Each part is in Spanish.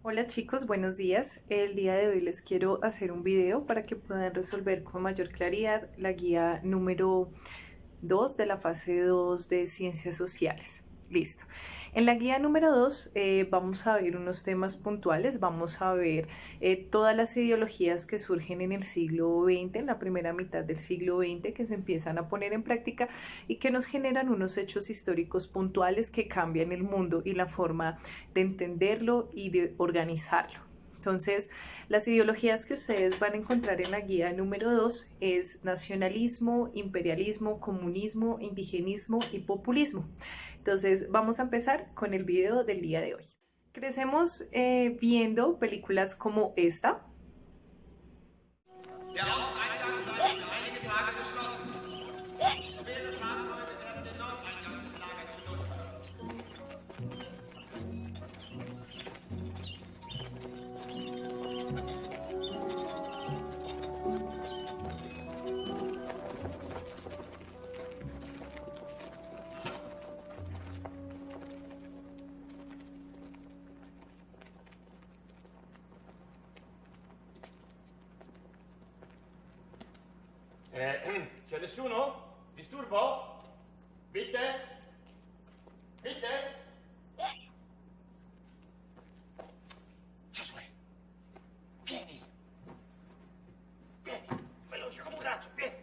Hola chicos, buenos días. El día de hoy les quiero hacer un video para que puedan resolver con mayor claridad la guía número 2 de la fase 2 de Ciencias Sociales. Listo. En la guía número 2 vamos a ver unos temas puntuales, vamos a ver todas las ideologías que surgen en el siglo XX, en la primera mitad del siglo XX, que se empiezan a poner en práctica y que nos generan unos hechos históricos puntuales que cambian el mundo y la forma de entenderlo y de organizarlo. Entonces, las ideologías que ustedes van a encontrar en la guía número 2 es nacionalismo, imperialismo, comunismo, indigenismo y populismo. Entonces, vamos a empezar con el video del día de hoy. Crecemos viendo películas como esta. Der Osteingang bleibt für einige Tage geschlossen. Schwere Fahrzeuge werden den Nordeingang des Lagers benutzen. C'è nessuno? Disturbo? Bitte? Bitte? Giosuè, vieni! Vieni, veloce come un razzo, vieni!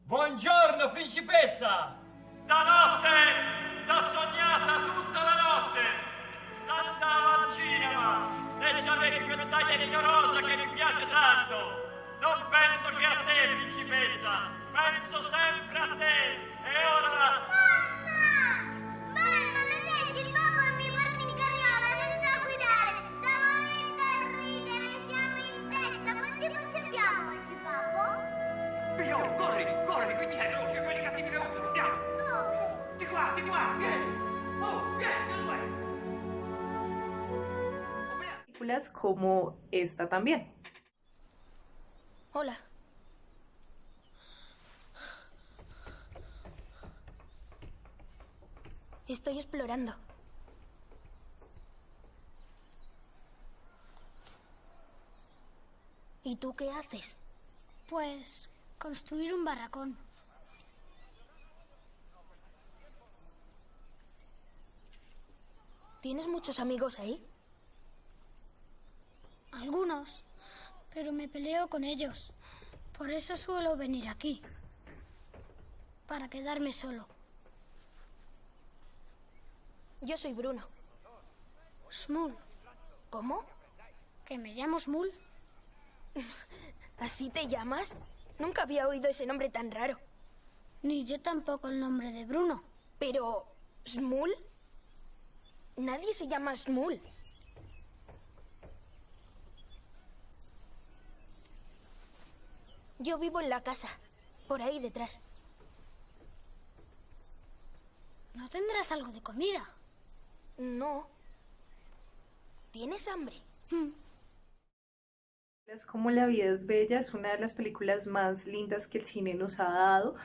Buongiorno, principessa! Stanotte t'ho sognata tutta la notte! S'andava al cinema e c'avevi quella taglia rigorosa che mi piace tanto! Non penso che a te, principessa! Penso sempre a te! E ora... Mamma, vedi il babbo mi porta in carriola, non so guidare. Stavo ridendo a ridere, siamo in testa. Quanti punti abbiamo oggi, babbo? Pio, corri, corri, qui dietro, c'è quelli cattivi che urlano, andiamo! Dove? Di qua, vieni! Oh, vieni, Giosuè! Películas como esta también. Hola. Estoy explorando. ¿Y tú qué haces? Pues construir un barracón. ¿Tienes muchos amigos ahí? Algunos, pero me peleo con ellos. Por eso suelo venir aquí. Para quedarme solo. Yo soy Bruno. Smul. ¿Cómo? ¿Que me llamo Smul? ¿Así te llamas? Nunca había oído ese nombre tan raro. Ni yo tampoco el nombre de Bruno. Pero... ¿Smul? Nadie se llama Smul. Yo vivo en la casa, por ahí detrás. ¿No tendrás algo de comida? No. ¿Tienes hambre? Como La vida es bella es una de las películas más lindas que el cine nos ha dado,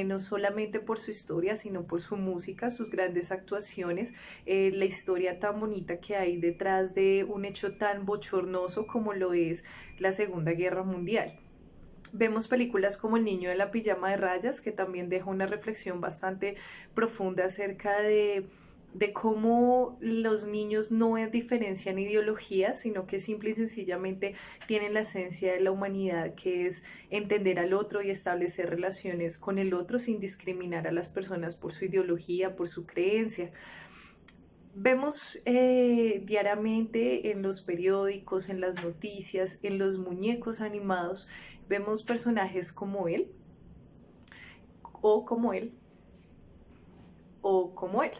no solamente por su historia, sino por su música, sus grandes actuaciones, la historia tan bonita que hay detrás de un hecho tan bochornoso como lo es la Segunda Guerra Mundial. Vemos películas como El niño de la pijama de rayas, que también deja una reflexión bastante profunda acerca de cómo los niños no diferencian ideologías, sino que simple y sencillamente tienen la esencia de la humanidad, que es entender al otro y establecer relaciones con el otro sin discriminar a las personas por su ideología, por su creencia. Vemos diariamente en los periódicos, en las noticias, en los muñecos animados, vemos personajes como él, o como él, o como él.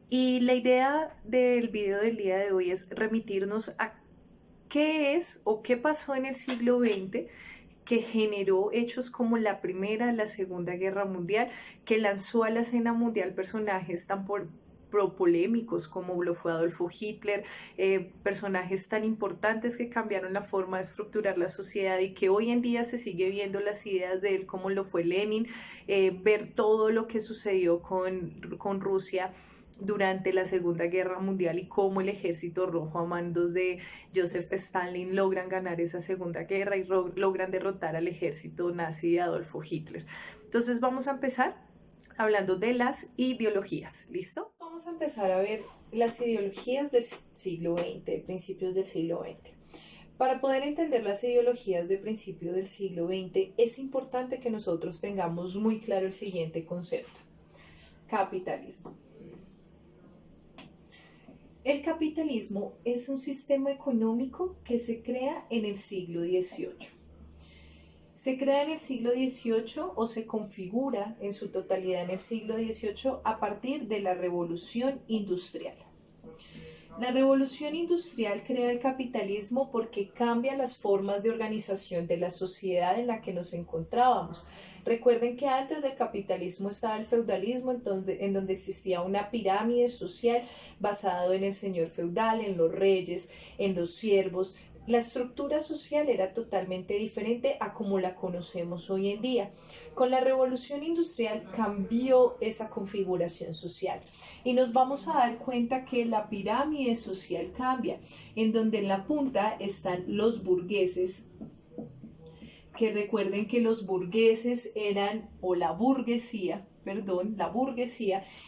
Y la idea del video del día de hoy es remitirnos a qué es o qué pasó en el siglo XX que generó hechos como la Primera, la Segunda Guerra Mundial, que lanzó a la escena mundial personajes polémicos como lo fue Adolfo Hitler, personajes tan importantes que cambiaron la forma de estructurar la sociedad y que hoy en día se sigue viendo las ideas de él como lo fue Lenin, ver todo lo que sucedió con Rusia durante la Segunda Guerra Mundial y cómo el Ejército Rojo a mandos de Joseph Stalin logran ganar esa Segunda Guerra y logran derrotar al ejército nazi de Adolfo Hitler. Entonces vamos a empezar hablando de las ideologías, ¿listo? Vamos a empezar a ver las ideologías del siglo XX, principios del siglo XX. Para poder entender las ideologías de principios del siglo XX es importante que nosotros tengamos muy claro el siguiente concepto: capitalismo. El capitalismo es un sistema económico que se crea en el siglo XVIII. Se crea en el siglo XVIII o se configura en su totalidad en el siglo XVIII a partir de la Revolución Industrial. La Revolución Industrial crea el capitalismo porque cambia las formas de organización de la sociedad en la que nos encontrábamos. Recuerden que antes del capitalismo estaba el feudalismo, en donde existía una pirámide social basada en el señor feudal, en los reyes, en los siervos. La estructura social era totalmente diferente a como la conocemos hoy en día. Con la Revolución Industrial cambió esa configuración social y nos vamos a dar cuenta que la pirámide social cambia, en donde en la punta están los burgueses, que recuerden que los burgueses eran, o la burguesía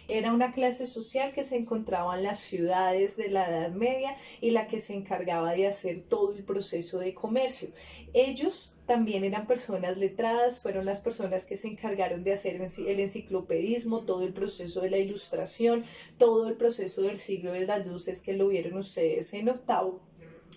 era una clase social que se encontraba en las ciudades de la Edad Media y la que se encargaba de hacer todo el proceso de comercio. Ellos también eran personas letradas, fueron las personas que se encargaron de hacer el enciclopedismo, todo el proceso de la ilustración, todo el proceso del siglo de las luces que lo vieron ustedes en octavo.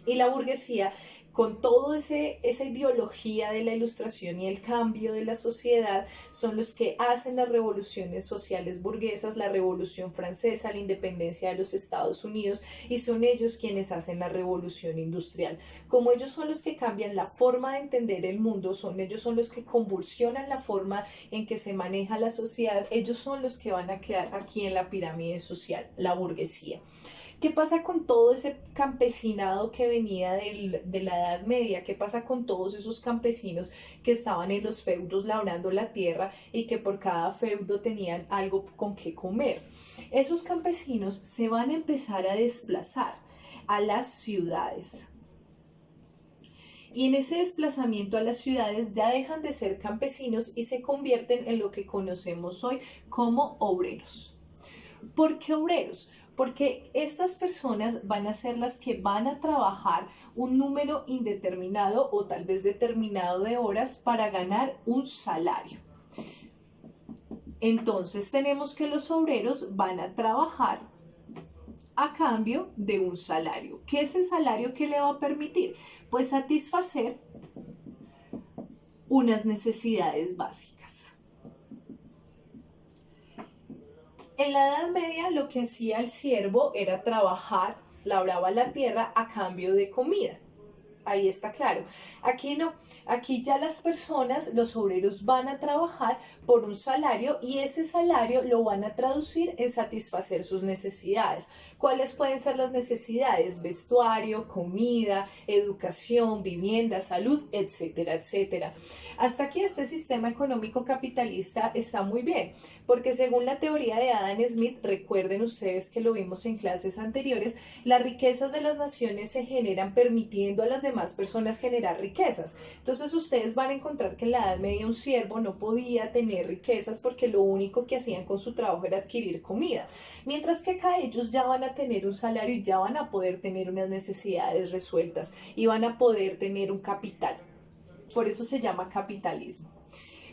Y la burguesía, con toda esa ideología de la ilustración y el cambio de la sociedad, son los que hacen las revoluciones sociales burguesas, la Revolución Francesa, la independencia de los Estados Unidos, y son ellos quienes hacen la Revolución Industrial. Como ellos son los que cambian la forma de entender el mundo, ellos son los que convulsionan la forma en que se maneja la sociedad, ellos son los que van a quedar aquí en la pirámide social, la burguesía. ¿Qué pasa con todo ese campesinado que venía de la Edad Media? ¿Qué pasa con todos esos campesinos que estaban en los feudos labrando la tierra y que por cada feudo tenían algo con qué comer? Esos campesinos se van a empezar a desplazar a las ciudades. Y en ese desplazamiento a las ciudades ya dejan de ser campesinos y se convierten en lo que conocemos hoy como obreros. ¿Por qué obreros? Porque estas personas van a ser las que van a trabajar un número indeterminado o tal vez determinado de horas para ganar un salario. Entonces tenemos que los obreros van a trabajar a cambio de un salario. ¿Qué es el salario que le va a permitir? Pues satisfacer unas necesidades básicas. En la Edad Media lo que hacía el siervo era trabajar, labraba la tierra a cambio de comida. Ahí está claro. Aquí no, aquí ya las personas, los obreros van a trabajar por un salario y ese salario lo van a traducir en satisfacer sus necesidades. ¿Cuáles pueden ser las necesidades? Vestuario, comida, educación, vivienda, salud, etcétera, etcétera. Hasta aquí este sistema económico capitalista está muy bien, porque según la teoría de Adam Smith, recuerden ustedes que lo vimos en clases anteriores, las riquezas de las naciones se generan permitiendo a las demás personas generar riquezas. Entonces ustedes van a encontrar que en la Edad Media un siervo no podía tener riquezas porque lo único que hacían con su trabajo era adquirir comida, mientras que acá ellos ya van a tener un salario y ya van a poder tener unas necesidades resueltas y van a poder tener un capital. Por eso se llama capitalismo.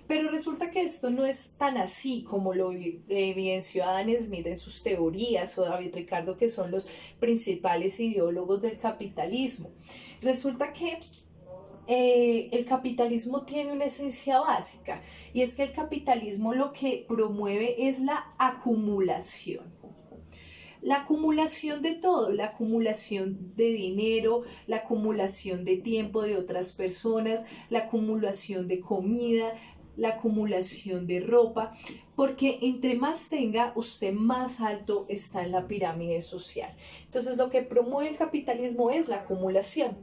Pero resulta que esto no es tan así como lo evidenció Adam Smith en sus teorías o David Ricardo, que son los principales ideólogos del capitalismo. Resulta que el capitalismo tiene una esencia básica y es que el capitalismo lo que promueve es la acumulación. La acumulación de todo, la acumulación de dinero, la acumulación de tiempo de otras personas, la acumulación de comida, la acumulación de ropa, porque entre más tenga, usted más alto está en la pirámide social. Entonces lo que promueve el capitalismo es la acumulación,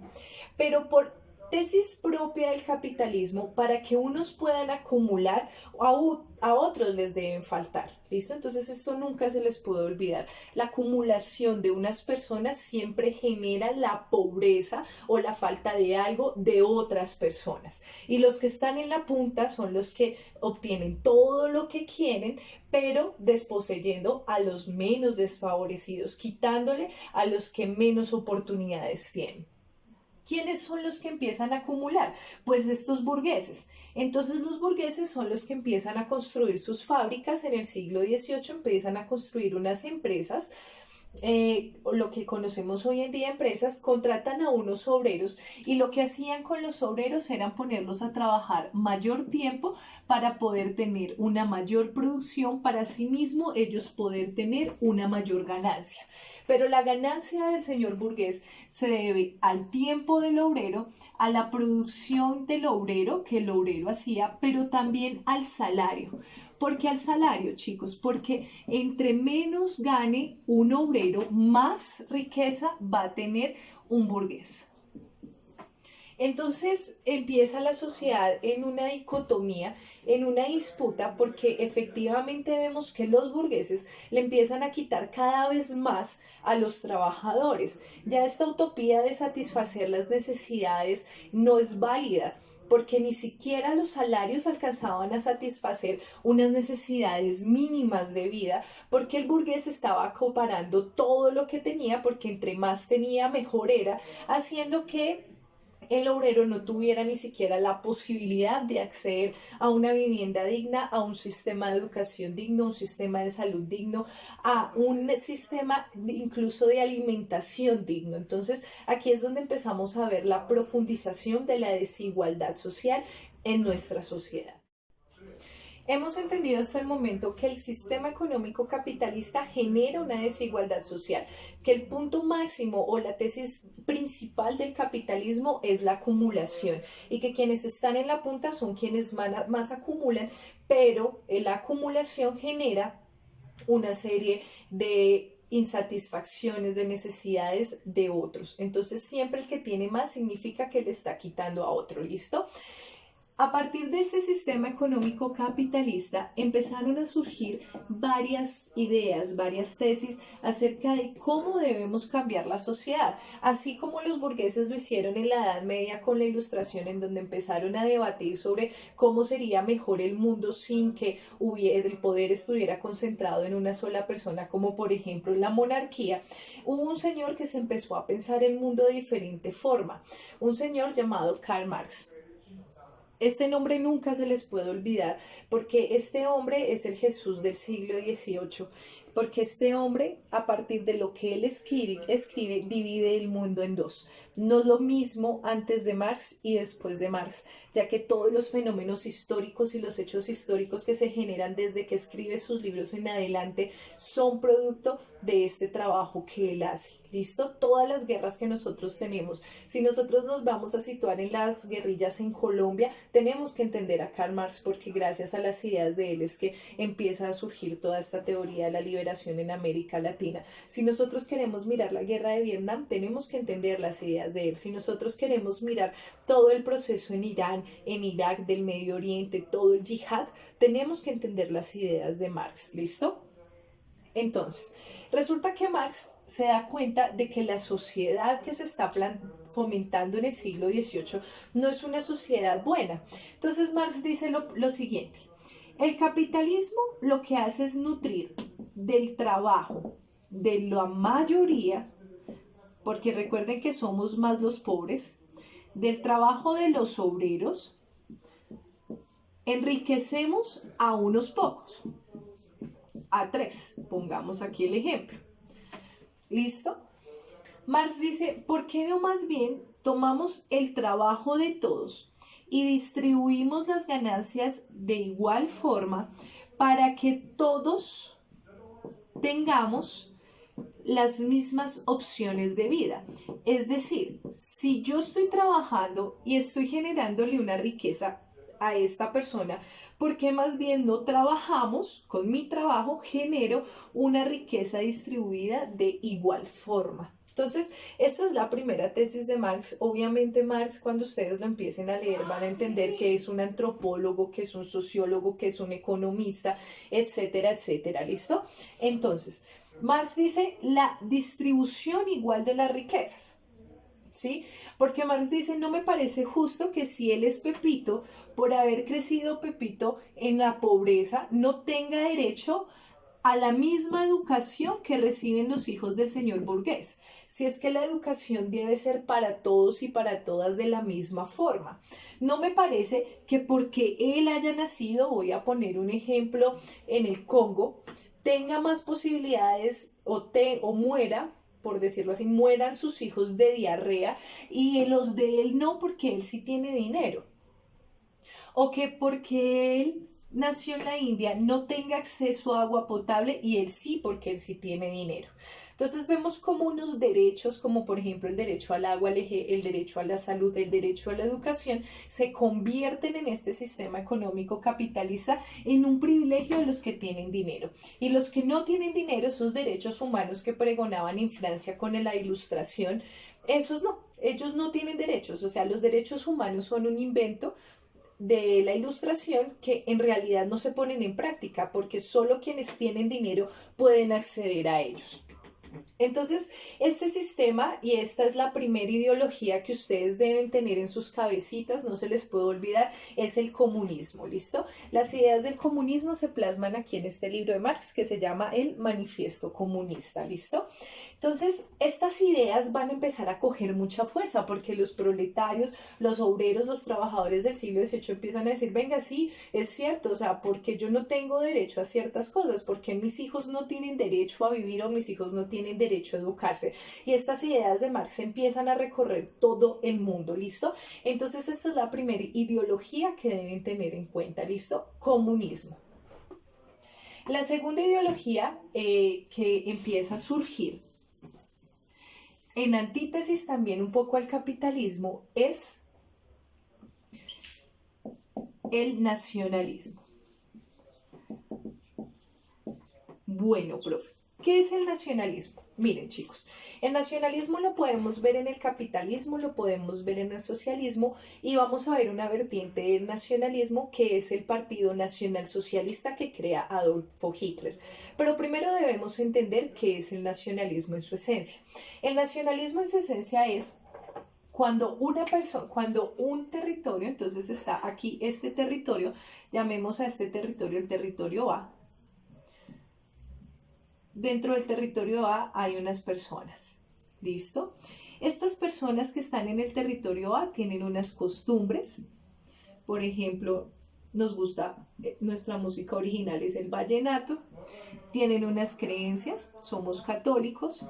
pero por tesis propia del capitalismo, para que unos puedan acumular, a otros les deben faltar. ¿Listo? Entonces esto nunca se les puede olvidar. La acumulación de unas personas siempre genera la pobreza o la falta de algo de otras personas. Y los que están en la punta son los que obtienen todo lo que quieren, pero desposeyendo a los menos desfavorecidos, quitándole a los que menos oportunidades tienen. ¿Quiénes son los que empiezan a acumular? Pues estos burgueses. Entonces los burgueses son los que empiezan a construir sus fábricas en el siglo XVIII, empiezan a construir unas empresas, lo que conocemos hoy en día empresas, contratan a unos obreros y lo que hacían con los obreros era ponerlos a trabajar mayor tiempo para poder tener una mayor producción, para sí mismo ellos poder tener una mayor ganancia. Pero la ganancia del señor burgués se debe al tiempo del obrero, a la producción del obrero que el obrero hacía, pero también al salario. ¿Por qué al salario, chicos? Porque entre menos gane un obrero, más riqueza va a tener un burgués. Entonces empieza la sociedad en una dicotomía, en una disputa, porque efectivamente vemos que los burgueses le empiezan a quitar cada vez más a los trabajadores. Ya esta utopía de satisfacer las necesidades no es válida, porque ni siquiera los salarios alcanzaban a satisfacer unas necesidades mínimas de vida, porque el burgués estaba acaparando todo lo que tenía, porque entre más tenía, mejor era, haciendo que el obrero no tuviera ni siquiera la posibilidad de acceder a una vivienda digna, a un sistema de educación digno, un sistema de salud digno, a un sistema incluso de alimentación digno. Entonces, aquí es donde empezamos a ver la profundización de la desigualdad social en nuestra sociedad. Hemos entendido hasta el momento que el sistema económico capitalista genera una desigualdad social, que el punto máximo o la tesis principal del capitalismo es la acumulación y que quienes están en la punta son quienes más acumulan, pero la acumulación genera una serie de insatisfacciones, de necesidades de otros. Entonces siempre el que tiene más significa que le está quitando a otro. ¿Listo? A partir de este sistema económico capitalista empezaron a surgir varias ideas, varias tesis acerca de cómo debemos cambiar la sociedad, así como los burgueses lo hicieron en la Edad Media con la Ilustración, en donde empezaron a debatir sobre cómo sería mejor el mundo sin que el poder estuviera concentrado en una sola persona, como por ejemplo la monarquía. Hubo un señor que se empezó a pensar el mundo de diferente forma, un señor llamado Karl Marx. Este nombre nunca se les puede olvidar, porque este hombre es el Jesús del siglo XVIII, porque este hombre, a partir de lo que él escribe, divide el mundo en dos. No es lo mismo antes de Marx y después de Marx, ya que todos los fenómenos históricos y los hechos históricos que se generan desde que escribe sus libros en adelante son producto de este trabajo que él hace. ¿Listo? Todas las guerras que nosotros tenemos, si nosotros nos vamos a situar en las guerrillas en Colombia, tenemos que entender a Karl Marx, porque gracias a las ideas de él es que empieza a surgir toda esta teoría de la liberación en América Latina. Si nosotros queremos mirar la guerra de Vietnam, tenemos que entender las ideas de él. Si nosotros queremos mirar todo el proceso en Irán, en Irak, del Medio Oriente, todo el yihad, tenemos que entender las ideas de Marx. ¿Listo? Entonces, resulta que Marx se da cuenta de que la sociedad que se está fomentando en el siglo XVIII no es una sociedad buena. Entonces Marx dice lo siguiente: el capitalismo lo que hace es nutrir del trabajo de la mayoría, porque recuerden que somos más los pobres, del trabajo de los obreros, enriquecemos a unos pocos, a tres, pongamos aquí el ejemplo. ¿Listo? Marx dice, ¿por qué no más bien tomamos el trabajo de todos y distribuimos las ganancias de igual forma para que todos tengamos las mismas opciones de vida? Es decir, si yo estoy trabajando y estoy generándole una riqueza a esta persona, porque más bien no trabajamos, con mi trabajo genero una riqueza distribuida de igual forma. Entonces, esta es la primera tesis de Marx. Obviamente Marx, cuando ustedes lo empiecen a leer, van a entender que es un antropólogo, que es un sociólogo, que es un economista, etcétera, etcétera. ¿Listo? Entonces, Marx dice la distribución igual de las riquezas. ¿Sí? Porque Marx dice, no me parece justo que si él es Pepito, por haber crecido Pepito en la pobreza, no tenga derecho a la misma educación que reciben los hijos del señor burgués. Si es que la educación debe ser para todos y para todas de la misma forma. No me parece que porque él haya nacido, voy a poner un ejemplo, en el Congo, tenga más posibilidades o muera, por decirlo así, mueran sus hijos de diarrea y los de él no, porque él sí tiene dinero. O que porque él nació en la India no tenga acceso a agua potable y él sí, porque él sí tiene dinero. Entonces vemos como unos derechos, como por ejemplo el derecho al agua, el derecho a la salud, el derecho a la educación, se convierten en este sistema económico capitalista en un privilegio de los que tienen dinero. Y los que no tienen dinero, esos derechos humanos que pregonaban en Francia con la Ilustración, esos no, ellos no tienen derechos. O sea, los derechos humanos son un invento de la Ilustración que en realidad no se ponen en práctica porque solo quienes tienen dinero pueden acceder a ellos. Entonces, este sistema, y esta es la primera ideología que ustedes deben tener en sus cabecitas, no se les puede olvidar, es el comunismo, ¿listo? Las ideas del comunismo se plasman aquí en este libro de Marx que se llama El Manifiesto Comunista, ¿listo? Entonces, estas ideas van a empezar a coger mucha fuerza porque los proletarios, los obreros, los trabajadores del siglo XVIII empiezan a decir, venga, sí, es cierto, o sea, porque yo no tengo derecho a ciertas cosas, porque mis hijos no tienen derecho a vivir o mis hijos no tienen derecho a educarse. Y estas ideas de Marx empiezan a recorrer todo el mundo, ¿listo? Entonces, esta es la primera ideología que deben tener en cuenta, ¿listo? Comunismo. La segunda ideología que empieza a surgir en antítesis también un poco al capitalismo es el nacionalismo. Bueno, profe, ¿qué es el nacionalismo? Miren, chicos, el nacionalismo lo podemos ver en el capitalismo, lo podemos ver en el socialismo y vamos a ver una vertiente del nacionalismo que es el Partido Nacional Socialista que crea Adolfo Hitler. Pero primero debemos entender qué es el nacionalismo en su esencia. El nacionalismo en su esencia es cuando una persona, cuando un territorio, entonces está aquí este territorio, llamemos a este territorio el territorio A. Dentro del territorio A hay unas personas, ¿listo? Estas personas que están en el territorio A tienen unas costumbres, por ejemplo, nos gusta, nuestra música original es el vallenato, tienen unas creencias, somos católicos,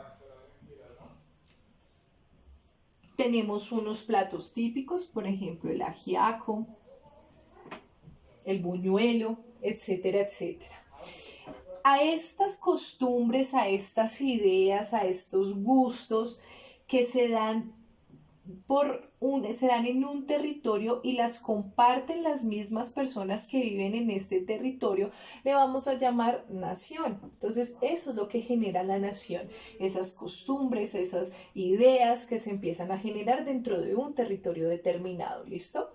tenemos unos platos típicos, por ejemplo, el ajiaco, el buñuelo, etcétera, etcétera. A estas costumbres, a estas ideas, a estos gustos que se dan en un territorio y las comparten las mismas personas que viven en este territorio, le vamos a llamar nación. Entonces, eso es lo que genera la nación, esas costumbres, esas ideas que se empiezan a generar dentro de un territorio determinado, ¿listo?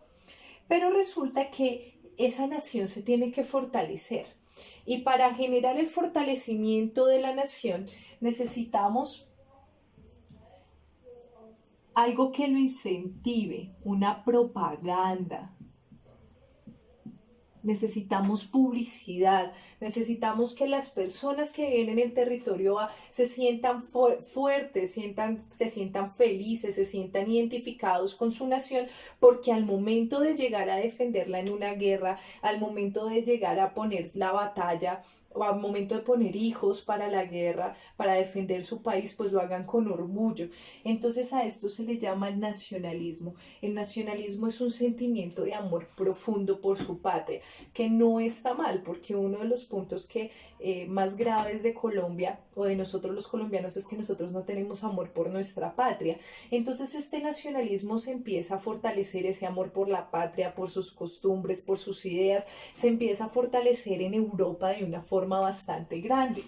Pero resulta que esa nación se tiene que fortalecer. Y para generar el fortalecimiento de la nación necesitamos algo que lo incentive, una propaganda. Necesitamos publicidad, necesitamos que las personas que viven en el territorio A se sientan fuertes, se sientan felices, se sientan identificados con su nación, porque al momento de llegar a defenderla en una guerra, al momento de llegar a poner la batalla o al momento de poner hijos para la guerra, para defender su país, pues lo hagan con orgullo. Entonces a esto se le llama el nacionalismo. El nacionalismo es un sentimiento de amor profundo por su patria, que no está mal, porque uno de los puntos que más graves de Colombia o de nosotros los colombianos es que nosotros no tenemos amor por nuestra patria. Entonces este nacionalismo se empieza a fortalecer, ese amor por la patria, por sus costumbres, por sus ideas, se empieza a fortalecer en Europa de una forma bastante grande.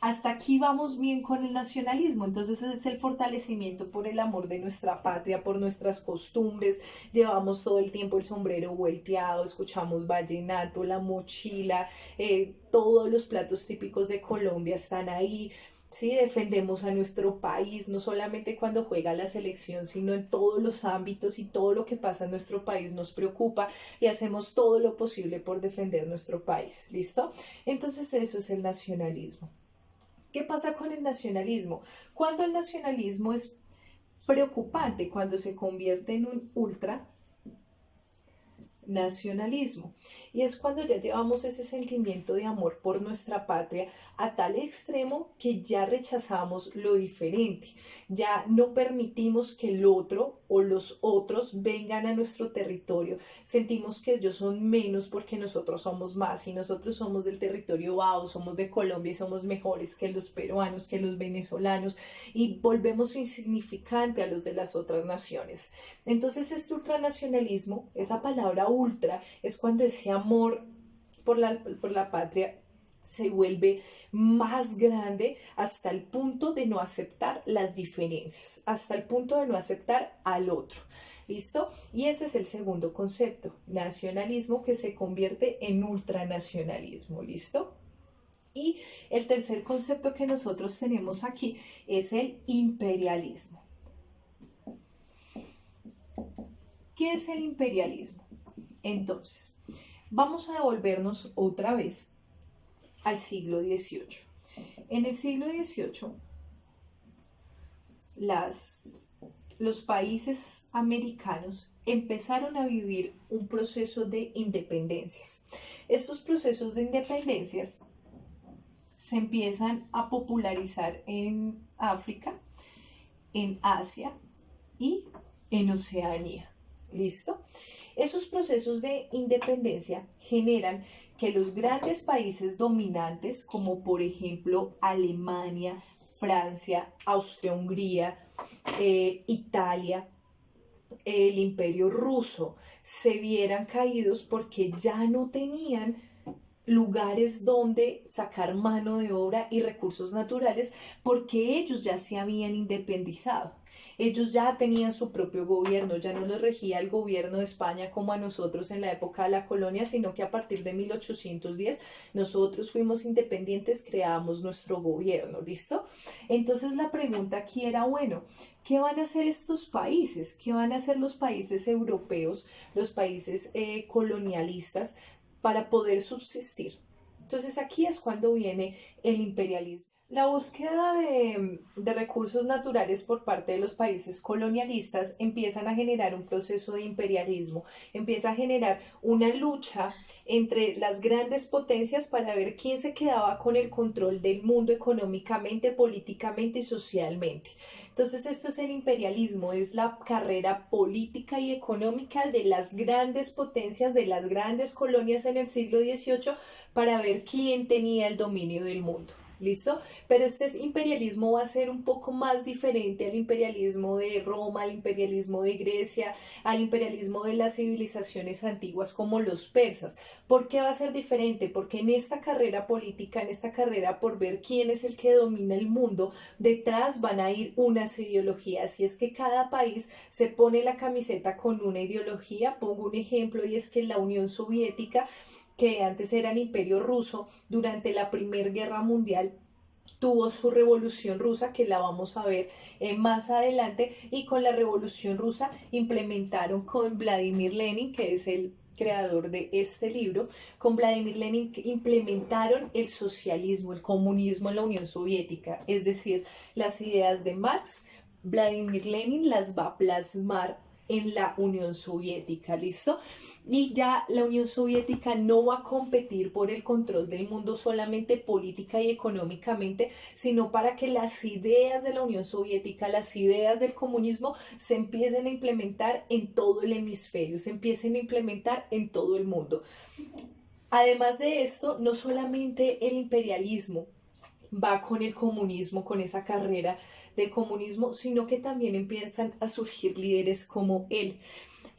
Hasta aquí vamos bien con el nacionalismo. Entonces es el fortalecimiento por el amor de nuestra patria, por nuestras costumbres. Llevamos todo el tiempo el sombrero volteado, escuchamos vallenato, la mochila, todos los platos típicos de Colombia están ahí. Sí, defendemos a nuestro país, no solamente cuando juega la selección, sino en todos los ámbitos, y todo lo que pasa en nuestro país nos preocupa y hacemos todo lo posible por defender nuestro país. ¿Listo? Entonces eso es el nacionalismo. ¿Qué pasa con el nacionalismo? Cuando el nacionalismo es preocupante, cuando se convierte en un ultranacionalismo. Y es cuando ya llevamos ese sentimiento de amor por nuestra patria a tal extremo que ya rechazamos lo diferente, ya no permitimos que el otro o los otros vengan a nuestro territorio, sentimos que ellos son menos porque nosotros somos más, y nosotros somos del territorio Bao, somos de Colombia y somos mejores que los peruanos, que los venezolanos, y volvemos insignificante a los de las otras naciones. Entonces este ultranacionalismo, esa palabra ultra, es cuando ese amor por la patria se vuelve más grande hasta el punto de no aceptar las diferencias, hasta el punto de no aceptar al otro. ¿Listo? Y ese es el segundo concepto, nacionalismo, que se convierte en ultranacionalismo. ¿Listo? Y el tercer concepto que nosotros tenemos aquí es el imperialismo. ¿Qué es el imperialismo? Entonces, vamos a devolvernos otra vez al siglo XVIII. En el siglo XVIII, los países americanos empezaron a vivir un proceso de independencias. Estos procesos de independencias se empiezan a popularizar en África, en Asia y en Oceanía. ¿Listo? Esos procesos de independencia generan que los grandes países dominantes, como por ejemplo Alemania, Francia, Austria-Hungría, Italia, el Imperio Ruso, se vieran caídos porque ya no tenían lugares donde sacar mano de obra y recursos naturales, porque ellos ya se habían independizado. Ellos ya tenían su propio gobierno, ya no los regía el gobierno de España como a nosotros en la época de la colonia, sino que a partir de 1810 nosotros fuimos independientes, creamos nuestro gobierno. ¿Listo? Entonces la pregunta aquí era, bueno, ¿qué van a hacer estos países? ¿Qué van a hacer los países europeos, los países colonialistas, para poder subsistir? Entonces aquí es cuando viene el imperialismo. La búsqueda de recursos naturales por parte de los países colonialistas empiezan a generar un proceso de imperialismo, empieza a generar una lucha entre las grandes potencias para ver quién se quedaba con el control del mundo económicamente, políticamente y socialmente. Entonces esto es el imperialismo, es la carrera política y económica de las grandes potencias, de las grandes colonias en el siglo XVIII, para ver quién tenía el dominio del mundo. ¿Listo? Pero este imperialismo va a ser un poco más diferente al imperialismo de Roma, al imperialismo de Grecia, al imperialismo de las civilizaciones antiguas como los persas. ¿Por qué va a ser diferente? Porque en esta carrera política, en esta carrera por ver quién es el que domina el mundo, detrás van a ir unas ideologías, y es que cada país se pone la camiseta con una ideología. Pongo un ejemplo, y es que la Unión Soviética, que antes era el Imperio Ruso, durante la Primera Guerra Mundial tuvo su Revolución Rusa, que la vamos a ver más adelante, y con la Revolución Rusa implementaron con Vladimir Lenin, que es el creador de este libro, con Vladimir Lenin implementaron el socialismo, el comunismo en la Unión Soviética, es decir, las ideas de Marx, Vladimir Lenin las va a plasmar en la Unión Soviética, ¿listo? Y ya la Unión Soviética no va a competir por el control del mundo solamente política y económicamente, sino para que las ideas de la Unión Soviética, las ideas del comunismo se empiecen a implementar en todo el hemisferio, se empiecen a implementar en todo el mundo. Además de esto, no solamente el imperialismo va con el comunismo, con esa carrera del comunismo, sino que también empiezan a surgir líderes como él,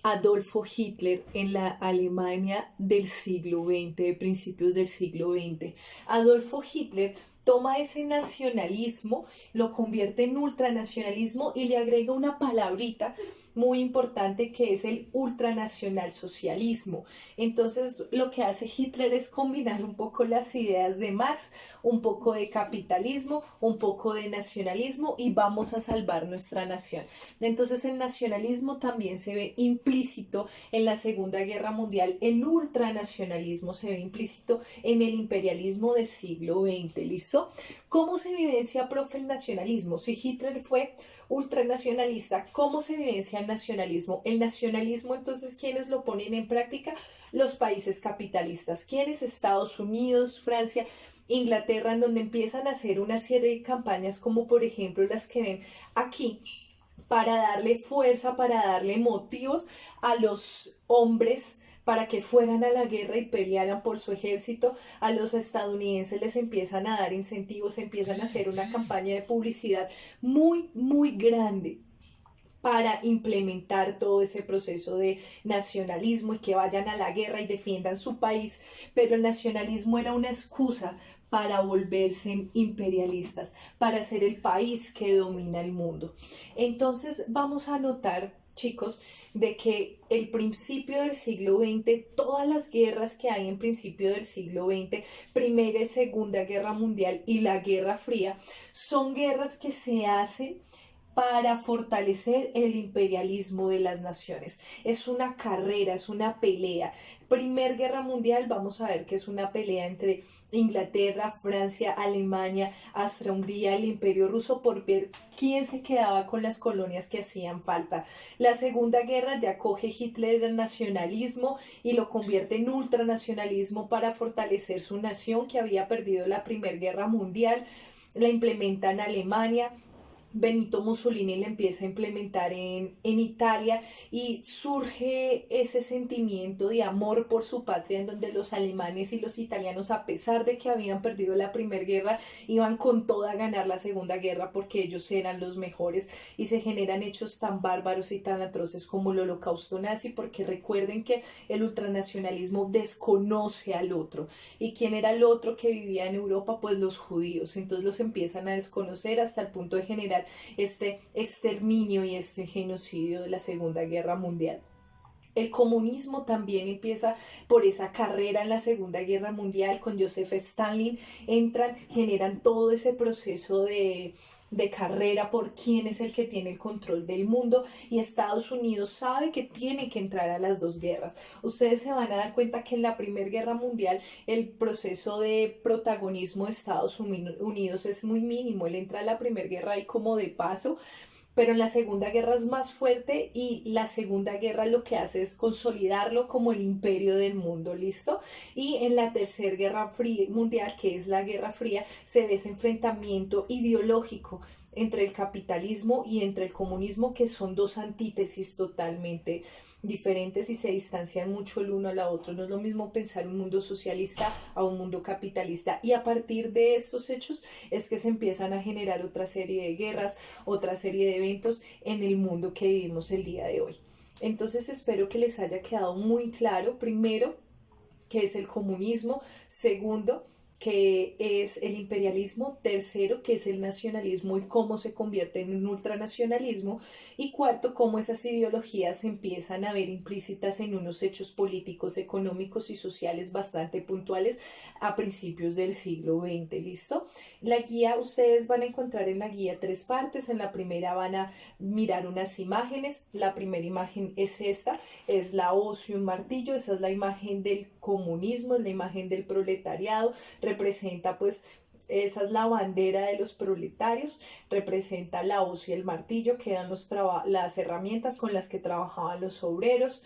Adolfo Hitler, en la Alemania del siglo XX, de principios del siglo XX. Adolfo Hitler toma ese nacionalismo, lo convierte en ultranacionalismo y le agrega una palabrita muy importante que es el ultranacionalsocialismo. Entonces lo que hace Hitler es combinar un poco las ideas de Marx, un poco de capitalismo, un poco de nacionalismo y vamos a salvar nuestra nación. Entonces el nacionalismo también se ve implícito en la Segunda Guerra Mundial, el ultranacionalismo se ve implícito en el imperialismo del siglo XX, ¿listo? ¿Cómo se evidencia, profe, el nacionalismo? Si Hitler fue ultranacionalista, ¿cómo se evidencia el nacionalismo? El nacionalismo, entonces, ¿quiénes lo ponen en práctica? Los países capitalistas. ¿Quiénes? Estados Unidos, Francia, Inglaterra, en donde empiezan a hacer una serie de campañas como por ejemplo las que ven aquí, para darle fuerza, para darle motivos a los hombres para que fueran a la guerra y pelearan por su ejército. A los estadounidenses les empiezan a dar incentivos, empiezan a hacer una campaña de publicidad muy, muy grande para implementar todo ese proceso de nacionalismo y que vayan a la guerra y defiendan su país, pero el nacionalismo era una excusa para volverse imperialistas, para ser el país que domina el mundo. Entonces vamos a notar, chicos, de que el principio del siglo XX, todas las guerras que hay en principio del siglo XX, Primera y Segunda Guerra Mundial y la Guerra Fría, son guerras que se hacen para fortalecer el imperialismo de las naciones. Es una carrera, es una pelea. Primera Guerra Mundial, vamos a ver que es una pelea entre Inglaterra, Francia, Alemania, Austria-Hungría, el Imperio Ruso por ver quién se quedaba con las colonias que hacían falta. La Segunda Guerra ya coge Hitler el nacionalismo y lo convierte en ultranacionalismo para fortalecer su nación que había perdido la Primera Guerra Mundial. La implementa en Alemania. Benito Mussolini la empieza a implementar en Italia y surge ese sentimiento de amor por su patria en donde los alemanes y los italianos, a pesar de que habían perdido la Primera Guerra, iban con toda a ganar la Segunda Guerra porque ellos eran los mejores y se generan hechos tan bárbaros y tan atroces como el Holocausto nazi, porque recuerden que el ultranacionalismo desconoce al otro. ¿Y quién era el otro que vivía en Europa? Pues los judíos. Entonces los empiezan a desconocer hasta el punto de generar este exterminio y este genocidio de la Segunda Guerra Mundial. El comunismo también empieza por esa carrera en la Segunda Guerra Mundial con Joseph Stalin, entran, generan todo ese proceso de carrera por quién es el que tiene el control del mundo y Estados Unidos sabe que tiene que entrar a las dos guerras. Ustedes se van a dar cuenta que en la Primera Guerra Mundial el proceso de protagonismo de Estados Unidos es muy mínimo, él entra a la Primera Guerra ahí como de paso, pero en la Segunda Guerra es más fuerte y la Segunda Guerra lo que hace es consolidarlo como el imperio del mundo, ¿listo? Y en la Tercera Guerra Mundial, que es la Guerra Fría, se ve ese enfrentamiento ideológico entre el capitalismo y entre el comunismo, que son dos antítesis totalmente diferentes y se distancian mucho el uno a la otra. No es lo mismo pensar un mundo socialista a un mundo capitalista, y a partir de estos hechos es que se empiezan a generar otra serie de guerras, otra serie de eventos en el mundo que vivimos el día de hoy. Entonces espero que les haya quedado muy claro, primero, qué es el comunismo, segundo, que es el imperialismo, tercero, que es el nacionalismo y cómo se convierte en un ultranacionalismo, y cuarto, cómo esas ideologías se empiezan a ver implícitas en unos hechos políticos, económicos y sociales bastante puntuales a principios del siglo XX, ¿listo? La guía, ustedes van a encontrar en la guía tres partes. En la primera van a mirar unas imágenes. La primera imagen es esta, es la hoz y un martillo, esa es la imagen del comunismo, es la imagen del proletariado, representa pues Esa es la bandera de los proletarios, representa la hoz y el martillo, que eran las herramientas con las que trabajaban los obreros.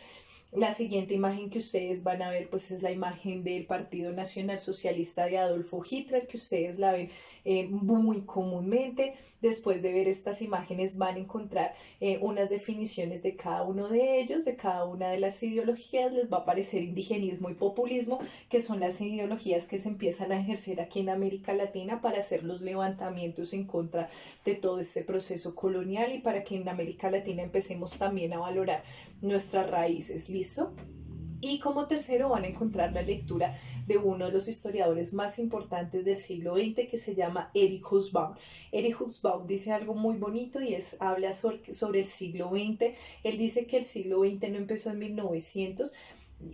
La siguiente imagen que ustedes van a ver pues es la imagen del Partido Nacional Socialista de Adolfo Hitler, que ustedes la ven muy comúnmente. Después de ver estas imágenes van a encontrar unas definiciones de cada uno de ellos, de cada una de las ideologías. Les va a aparecer indigenismo y populismo, que son las ideologías que se empiezan a ejercer aquí en América Latina para hacer los levantamientos en contra de todo este proceso colonial y para que en América Latina empecemos también a valorar nuestras raíces. ¿Listo? Y como tercero van a encontrar la lectura de uno de los historiadores más importantes del siglo XX, que se llama Eric Hobsbawm. Eric Hobsbawm dice algo muy bonito y habla sobre el siglo XX. Él dice que el siglo XX no empezó en 1900,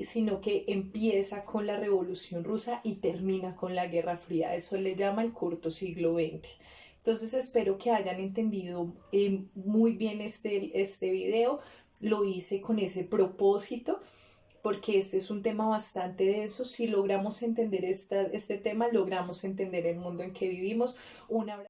sino que empieza con la Revolución Rusa y termina con la Guerra Fría. Eso le llama el corto siglo XX. Entonces espero que hayan entendido muy bien este video. Lo hice con ese propósito, porque este es un tema bastante denso. Si logramos entender este tema, logramos entender el mundo en que vivimos. Un abrazo.